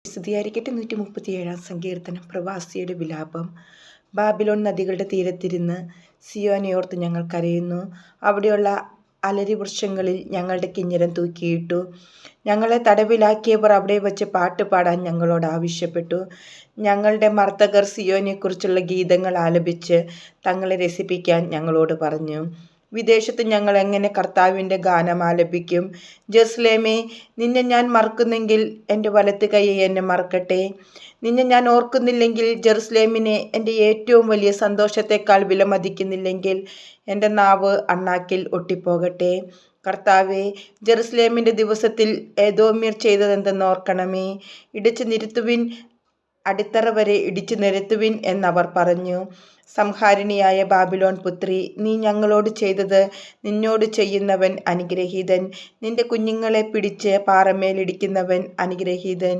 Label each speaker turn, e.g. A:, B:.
A: സ്തുതിയായിരിക്കട്ടെ. 137 സങ്കീർത്തനം. പ്രവാസിയുടെ വിലാപം. ബാബിലോൺ നദികളുടെ തീരത്തിരുന്ന് സിയോനെയോർത്ത് ഞങ്ങൾ കരയുന്നു. അവിടെയുള്ള അലരി വൃക്ഷങ്ങളിൽ ഞങ്ങളുടെ കിന്നരം തൂക്കിയിട്ടു. ഞങ്ങളെ തടവിലാക്കിയവർ അവിടെ വച്ച് പാട്ട് പാടാൻ ഞങ്ങളോട് ആവശ്യപ്പെട്ടു. ഞങ്ങളുടെ മർദ്ദകർ സിയോനെക്കുറിച്ചുള്ള ഗീതങ്ങൾ ആലപിച്ച് തങ്ങളെ രസിപ്പിക്കാൻ ഞങ്ങളോട് പറഞ്ഞു. വിദേശത്ത് ഞങ്ങൾ എങ്ങനെ കർത്താവിൻ്റെ ഗാനം ആലപിക്കും? ജെറുസലേമേ, നിന്നെ ഞാൻ മറക്കുന്നെങ്കിൽ എൻ്റെ വലത്ത് കൈ എന്നെ മറക്കട്ടെ. നിന്നെ ഞാൻ ഓർക്കുന്നില്ലെങ്കിൽ, ജെറുസലേമിനെ എൻ്റെ ഏറ്റവും വലിയ സന്തോഷത്തെക്കാൾ വിലമതിക്കുന്നില്ലെങ്കിൽ എൻ്റെ നാവ് അണ്ണാക്കിൽ ഒട്ടിപ്പോകട്ടെ. കർത്താവേ, ജെറുസലേമിൻ്റെ ദിവസത്തിൽ ഏദോമ്യർ ചെയ്തതെന്തെന്ന് ഓർക്കണമേ. ഇടിച്ചു നിരത്തുവിൻ, അടിത്തറ വരെ ഇടിച്ചു നിരത്തുവിൻ എന്നവർ പറഞ്ഞു. സംഹാരിണിയായ ബാബിലോൺ പുത്രി, നീ ഞങ്ങളോട് ചെയ്തത് നിന്നോട് ചെയ്യുന്നവൻ അനുഗ്രഹീതൻ. നിന്റെ കുഞ്ഞുങ്ങളെ പിടിച്ച് പാറമേലിടിക്കുന്നവൻ അനുഗ്രഹീതൻ.